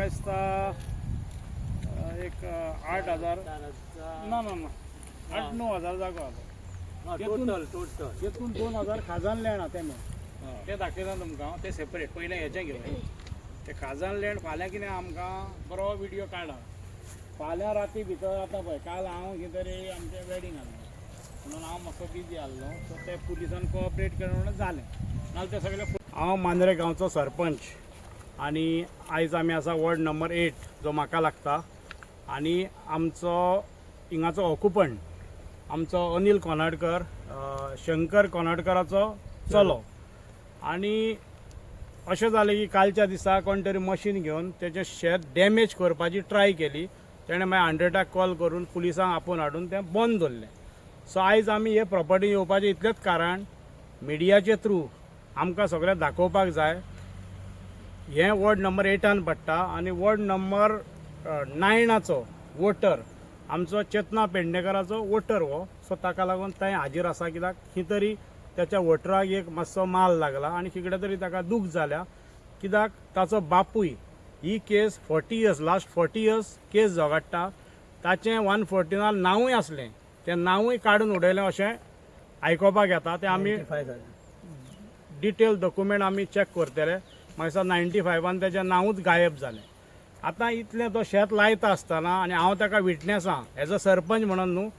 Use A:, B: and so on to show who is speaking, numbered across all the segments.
A: म्हाका दिसता एक 8,000 ना 8-9,000 जागो आसा
B: टोटल
A: तेतून 2,000 खाजान लँड आहा ते दाखयता तुमकां ते सेपरेट पयलें हेचें घेवया ते खाजान लँड फाल्यां कितें आमकां बरो विडियो काडा फाल्यां राती भितर आतां पळय काल हांव कितें तरी आमचें वेडींग आसलें म्हणून हांव मातसो बिजी आसलो सो ते पुलिसान कोऑपरेट केलें म्हणून जालें नाजाल्यार ते सगळे हांव मांद्रे गांवचो सरपंच आनी आयज आमी आसा वॉर्ड नंबर 8 जो म्हाका लागता आनी आमचो हिंगाचो ऑक्युपंट आमचो अनिल कोनाडकर शंकर कोनाडकराचो चलो आनी अशें जालें की कालच्या दिसा कोण तरी मशीन घेवन तेजें शेत डॅमेज करपाची ट्राय केली तेणें मागीर 100टाक कॉल करून पुलिसांक आपोवन हाडून तें बंद दवरलें सो आयज आमी हे प्रॉपर्टी येवपाचें इतलेंच कारण मिडियाचे थ्रू आमकां सगळ्यांक दाखोवपाक जाय हें वॉर्ड नंबर 8 पडटा आनी वॉर्ड नंबर 9 वोटर आमचो चेतना पेडणेकराचो वोटर हो सो ताका लागून थंय हाजीर आसा कित्याक खंय तरी त्याच्या वोटराक एक मातसो माल लागला आनी कितें तरी ताका दूख जाल्या कित्याक ताचो बापूय ही केस 40 इयर्स लास्ट 40 इयर्स केस झगडटा ताचें 114 नांवूय आसलें तें नांवूय काडून उडयलें अशें आयकोपाक येता तें आमी डिटेल डॉक्युमेंट आमी चॅक करतले मागीर 95 तेजें नांवूच गायब जालें आतां इतलें तो शेत लायता आसतना आनी हांव ताका विटनेस आहा एज अ सरपंच म्हणून न्हू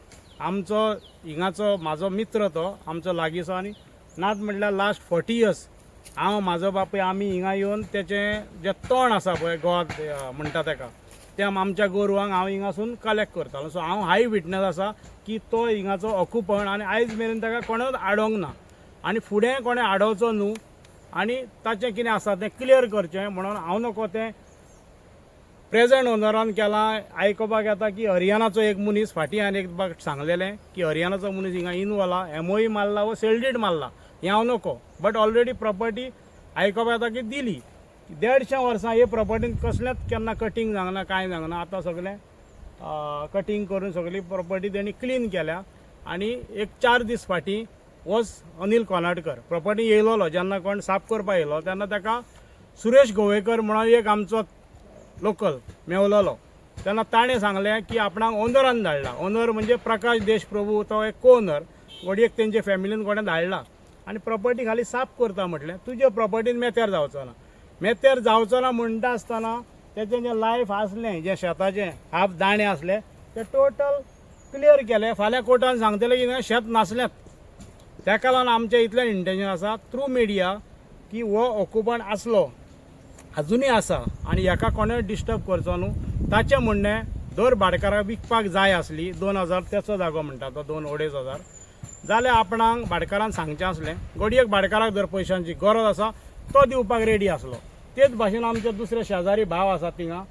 A: आमचो हिंगाचो म्हाजो मित्र तो आमचो लागींचो आनी नात म्हटल्यार लास्ट 40 इयर्स हांव म्हाजो बापूय आमी हिंगा येवन तेचें जें तण आसा पळय गोवात म्हणटा ताका तें आमच्या गोरवांक हांव हिंगासून कलेक्ट करतालो सो हांव हाय विटनेस आसा की तो हिंगाचो ऑक्युपंट आनी आयज मेरेन ताका कोणूच आडोंक ना आनी फुडें कोणें आडोवचो न्हू आनी ताचें कितें आसा तें क्लियर करचें म्हणून हांव नको तें प्रेझेंट ओनरान केलां आयकोपाक येता की हरियाणाचो एक मनीस फाटीं हांवें एक सांगलेलें की हरियाणाचो मनीस हिंगा इनवॉल्व आहा एमओई मारला वो सेल्डीट मारला हें हांव नको बट ऑलरेडी प्रॉपर्टी आयकोपाक येता की दिली 150 वर्सां हे प्रॉपर्टीन कसलेंच केन्ना कटींग जावना कांय जावना आतां सगळें कटींग करून सगळी प्रॉपर्टी तेणी क्लीन केल्या आनी एक 4 दीस फाटीं वॉज अनिल कोनाडकर प्रॉपर्टी येयलोलो जेन्ना कोण साफ करपाक येयलो तेन्ना ताका सुरेश गोवेकर म्हणून एक आमचो लोकल मेवलोलो तेन्ना ताणें सांगलें की आपणाक ओनरान धाडला ओनर म्हणजे प्रकाश देशप्रभू तो एक को ओनर वडयेक तेंचे फॅमिलीन कोणें धाडला आनी प्रॉपर्टी खाली साफ करता म्हटलें तुज्या प्रॉपर्टीन मेतेर जावचो ना मेतेर जावचो ना म्हणटा आसतना तेचें जें लायफ आसलें जें शेताचें हाफ दाणे आसले ते टोटल क्लियर केले फाल्यां कोर्टान सांगतले की शेत नासलेंच ताका लागून आमचें इतलें इंटेन्शन आसा थ्रू मिडिया की हो ऑक्युपंट आसलो अजुनूय आसा आनी हेका कोणें डिस्टर्ब करचो न्हू ताचें म्हणणें दर भाटकाराक विकपाक जाय आसली 2,000 तेचो जागो म्हणटा तो 2-2.5 जाल्यार आपणाक भाटकारान सांगचें आसलें घडयेक भाटकाराक जर पयशांची गरज आसा तो दिवपाक रेडी आसलो तेच भाशेन आमचे दुसरे शेजारी भाव आसा थिंगा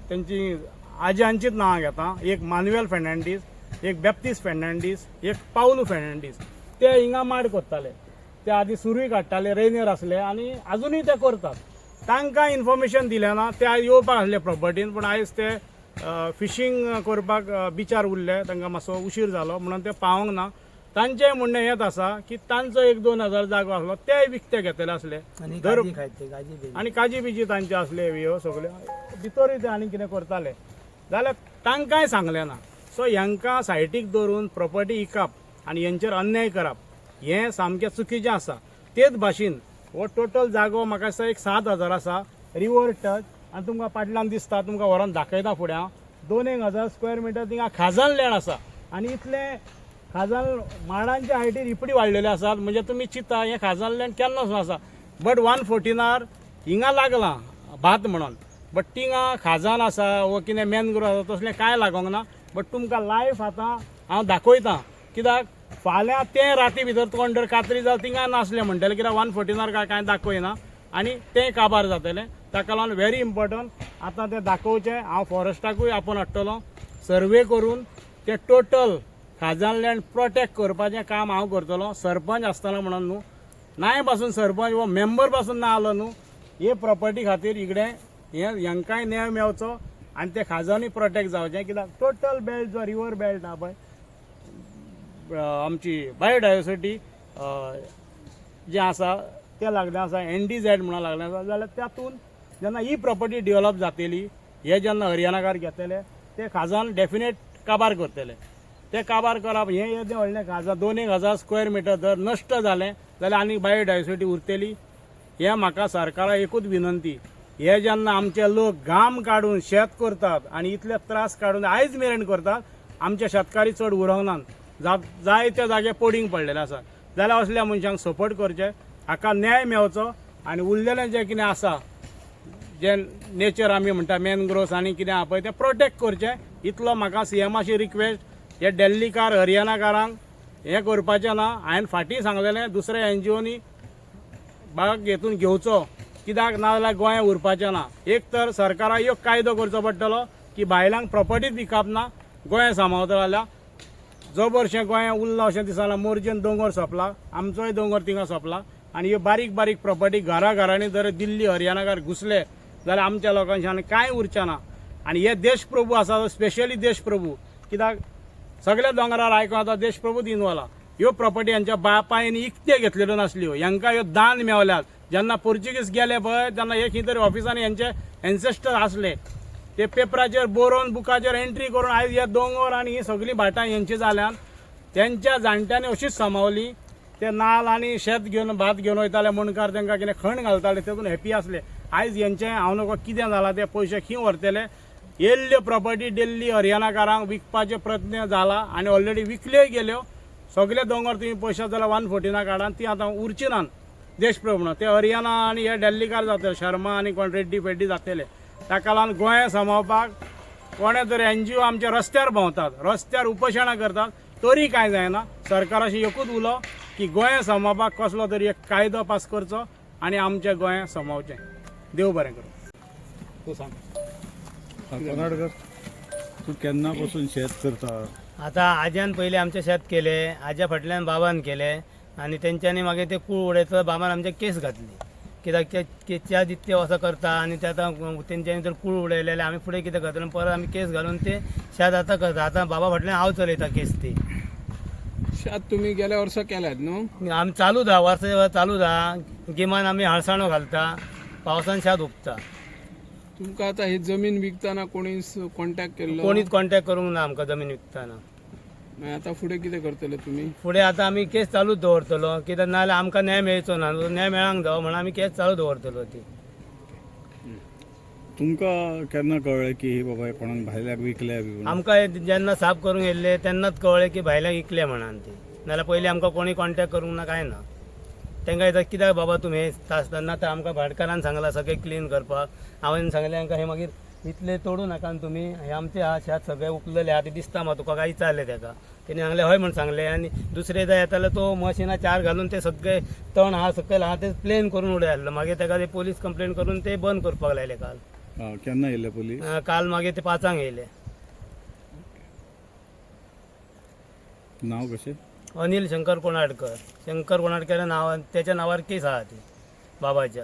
A: तेंची आज्यांचीच नांवां घेता एक मानुएल फेर्नांडीस एक बॅप्तीस फेर्नांडीस एक पावलू फेर्नांडीस ते हिंगा माड करताले ते आदी सुरूय काडटाले रेनेर आसले आनी अजुनूय ते करतात तांकां इन्फॉर्मेशन दिलें ना ते येवपाक आसले प्रॉपर्टीन पूण आयज ते फिशींग करपाक बिचार उरले तांकां मातसो उशीर जालो म्हणून ते पावोंक ना तांचें म्हणणें हेंच आसा की तांचो एक 2,000 जागो आसलो ते विकते घेतले आसले आनी काजी बिजी तांचे आसले ह्यो सगळे भितरूय ते आनी कितें करताले जाल्यार तांकांय सांगलें ना सो हांकां सायटीक दवरून प्रॉपर्टी विकप आनी हेंचेर अन्याय करप हें सामकें चुकीचें आसा तेच भाशेन हो टोटल जागो म्हाका दिसता एक 7,000 आसा रिवर टच आनी तुमकां फाटल्यान दिसता तुमकां व्हरोन दाखयता फुडें 2,000 स्क्वेअर मिटर थिंगा खाजान लँड आसा आनी इतले खाजान माडांच्या हायटीर इपडी वाडलेले आसात म्हणजे तुमी चिंता हें खाजान लँड केन्नाच आसा बट 114 हिंगा लागलां भात म्हणून बट थिंगा खाजान आसा वो कितें मॅनग्रोव आसा तसलें कांय लागोंक ना बट तुमकां लायफ आतां हांव दाखयतां कित्याक फाल्यां तें राती भितर कोण जर कातरी जाल थिंगा नासलें म्हणटलें कित्याक 114 कांय दाखयना आनी तें काबार जातलें ताका लागून व्हेरी इम्पॉर्टंट आतां तें दाखोवचें हांव फॉरेस्टाकूय आपोवन हाडटलो सर्वे करून तें टोटल खाजान लँड प्रोटेक्ट करपाचें काम हांव करतलो सरपंच आसतना म्हणून न्हू नाय पासून सरपंच वो मेंबर पासून ना आलो न्हू हे प्रॉपर्टी खातीर इकडे हांकांय न्याय मेळचो आनी ते खाजानूय प्रोटेक्ट जावचें कित्याक टोटल बेल्ट जो रिवर बेल्ट आहा पळय आमची बायोडायवर्सिटी जें आसा तें लागलें आसा NDZ म्हणून लागलें आसा जाल्यार तातूंत जेन्ना ही प्रॉपर्टी डेव्हलप जातली हे जेन्ना हरियाणाकार घेतले ते खाजान डेफिनेट काबार करतले ते काबार करप हे येदें व्हडलें खाजा 2000 स्क्वेअर मिटर जर नश्ट जालें जाल्यार आनी बायोडायवर्सिटी उरतली हे म्हाका सरकाराक एकूच विनंती हे जेन्ना आमचे लोक घाम काडून शेत करतात आनी इतले त्रास काडून आयज मेरेन करतात आमचे शेतकारी चड उरोंक नात जायते जागे पडींग पडलेले आसा जाल्यार असल्या मनशांक सपोर्ट करचे हाका न्याय मेळचो आनी उरलेलें जें कितें आसा जे नेचर आमी म्हणटा मॅनग्रोव्स आनी कितें आहा पळय तें प्रोटेक्ट करचें इतलो म्हाका सीएमाची रिक्वेस्ट हे दिल्लीकार हरियाणाकारांक हें करपाचें ना हांवें फाटीं सांगलेलें दुसऱ्या एनजीओनी भाग हेतून घेवचो कित्याक नाजाल्यार गोंय उरपाचें ना एक तर सरकाराक एक कायदो करचो पडटलो की बायलांक प्रॉपर्टीच विकप ना गोंय सांबाळटा जाल्यार जबरशें गोंय उरलां अशें दिसना मोरजेन दोंगर सोंपला आमचोय दोंगर थिंगा सोंपला आनी ह्यो बारीक बारीक प्रॉपर्टी घरांनी जर दिल्ली हरियाणाकार घुसले जाल्यार आमच्या लोकांच्यान कांय उरचें ना आनी हे देशप्रभू आसा स्पेशली देशप्रभू कित्याक सगळ्या दोंगरार आयकूं येता देशप्रभू दिनवाला ह्यो प्रॉपर्टी हांच्या बापायनी इकते घेतलेल्यो नासल्यो हांकां ह्यो दान मेवल्यात जेन्ना पोर्चुगीज गेले पळय तेन्ना एक खंय तरी ऑफिसांनी हेंचे एन्सेस्टर आसले ते पेपराचेर बरोवन बुकाचेर एंट्री करून आयज हे दोंगर आनी ही सगळीं भाटां हेंची जाल्यान तेंच्या जाणट्यांनी अशीच सांबाळली ते नाल आनी शेत घेवन भात घेवन वयताले मुणकार तांकां कितें खण घालताले तेतून हॅपी आसले आयज हेंचें हांव नकळो कितें जालां ते पयशे खंय व्हरतले येल्ल्यो प्रॉपर्टी दिल्ली हरियाणाकारांक विकपाचे प्रयत्न जाला आनी ऑलरेडी विकल्योय गेल्यो सगळे दोंगर तुम्ही पयशे जाल्यार 114 काढान ती आतां उरची नात देशप्रभू ते हरियाणा आनी हे दिल्लीकार जातले शर्मा आनी कोण रेड्डी फेड्डी जातले ताका लागून गोंय सांबाळपाक कोणे तरी एनजीओ आमच्या रस्त्यार भोंवतात रस्त्यार उपोशणां करतात तरी कांय जायना सरकाराशी एकूच उलो की गोंय सांबाळपाक कसलो तरी एक कायदो पास करचो आनी आमचें गोंय सांबाळचें देव बरें करूं तूं सांग
B: कर्नाटकर तूं केन्ना पासून शेत करता
C: आता आज्यान पयलीं आमचें शेत केलें आज्या फाटल्यान बाबान केलें आनी तेंच्यांनी मागीर ते कूळ उडयता बाबान आमच्या केस घातली कित्याक ते च्या दित्ते असो करता आनी ते आतां तेंच्यांनी जर कूळ उडयले जाल्यार आमी फुडें कितें करतले परत आमी केस घालून ते शेत आतां करता आतां बाबा फाटल्यान हांव चलयता केस ती
B: शेत तुम्ही गेल्या वर्सा केल्यात न्हू
C: आमी चालू दा वर्सा चालू दा गिमान आमी हळसाणो घालता पावसान शेत उपता
B: तुमकां आतां ही जमीन विकताना कोणी कॉन्टॅक्ट केल्लो
C: कोणीच कॉन्टॅक्ट करूंक ना आमकां जमीन विकताना
B: मागीर आतां फुडें कितें करतले तुमी
C: फुडें आतां आमी केस चालूच दवरतलो कित्याक नाजाल्यार आमकां न्याय मेळचो ना न्याय मेळांक जावो म्हणून आमी केस चालू दवरतलो ती
D: तुमकां केन्ना कळ्ळें की बाबा कोणाक भायल्याक विकल्या बी
C: आमकां जेन्ना साफ करूंक येयल्ले तेन्नाच कळ्ळें की भायल्याक विकले म्हणून ती नाल्यार पयलीं आमकां कोणी कॉन्टॅक्ट करूंक ना कांय ना तांकां येता कित्याक बाबा तुमी हे तेन्ना तर आमकां भाटकारान सांगलां सगळें क्लीन करपाक हांवें सांगलें हांकां हे मागीर इतले तोडू नाका आनी तुमी हे आमचे हा शेत सगळे उपलेले आहा ते दिसता म्हाका तुका काय विचारलें ताका तेणी सांगलें हय म्हण सांगलें आनी दुसरे जाय येताले तो मशिनां 4 घालून ते सगळे तण आहा सकयल आहा ते प्लेन करून उडयल्लो मागीर ताका ते पोलीस कंप्लेंट करून ते बंद करपाक लायले काल
D: केन्ना येयले पुलीस
C: काल मागीर ते 5 येयले
D: नांव कशें
C: अनिल शंकर कोणाडकर नांव त्याच्या नांवार केस आहा ती बाबाच्या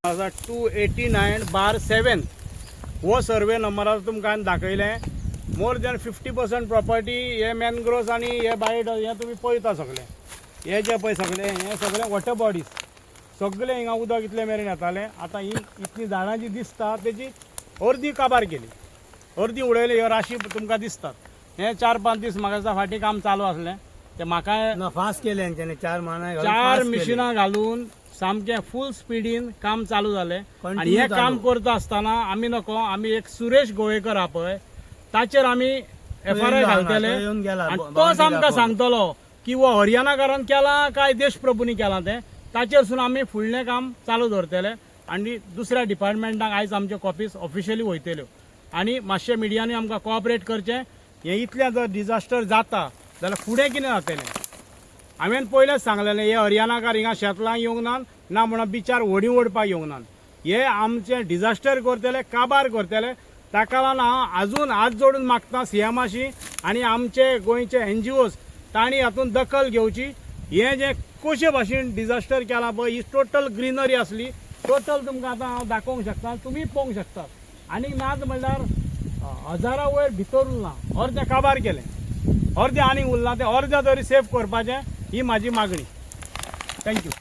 A: आसा 289/7 हो सर्वे नंबरार तुमकां हांवें दाखयलें मोर दॅन 50% प्रॉपर्टी हे मॅनग्रोव्स आनी हे बायोड हे तुमी पळयता सगळे हे जे पळय सगळे हे सगळे वॉटर बॉडीज सगळे हिंगा उदक इतले मेरेन येतालें आतां ही इतली झाडां जी दिसता तेजी अर्दी काबार केली अर्दी उडयली ह्यो राशी तुमकां दिसतात. हे 4-5 दीस म्हाका दिसता फाटीं काम चालू आसलें ते म्हाका
C: ना फास्ट केले यांच्यानी 4 माना घालून
A: 4
C: fast केले.
A: मिशिनां घालून सामकें फुल स्पिडीन काम चालू जालें.
C: Continue
A: आनी हे
C: चालू.
A: काम करता आसतना आमी एक सुरेश गोवेकर आहा पळय ताचेर आमी FRI
C: येयलो
A: घालतले
C: हांगा, तो येवन गेला,
A: आनी
C: boundary
A: तोच आमकां
C: दाखोवन.
A: सांगतलो की हो हरियाणाकारान केला काय देशप्रभूनी केला तें ताचेर सुद्दां आमी फुडलें काम चालू दवरतले. आनी दुसऱ्या डिपार्टमेंटाक आयज आमच्यो कॉपीज ऑफिशियली वयतल्यो आनी मातशें मिडियांनी आमकां कोऑपरेट करचें. हें इतलें जर डिजास्टर जाता जाल्यार फुडें कितें जातलें. हांवें पयलेंच सांगलेलें हे हरियाणाकार हिंगा शेतलांक येवंक नात ना म्हणून बिचार व्हडी ओडपाक येवंक नात. हे आमचें डिजास्टर करतले काबार करतले. ताका लागून हांव आजून हात जोडून मागता सीएमाशी आनी आमचे गोंयचे NGOs तांणी हातूंत दखल घेवची. हे जे कशे भाशेन डिजास्टर केला पळय ही टोटल ग्रीनरी आसली टोटल तुमकां आतां हांव दाखोवंक शकता तुमी पळोवंक शकतात. आनी नात म्हणल्यार 1000 वयर भितर उरलां अर्दें काबार केलें अर्दें आनीक उरलां तें अर्दें तरी सेफ करपाचें ही म्हाजी मागणी. थँक्यू.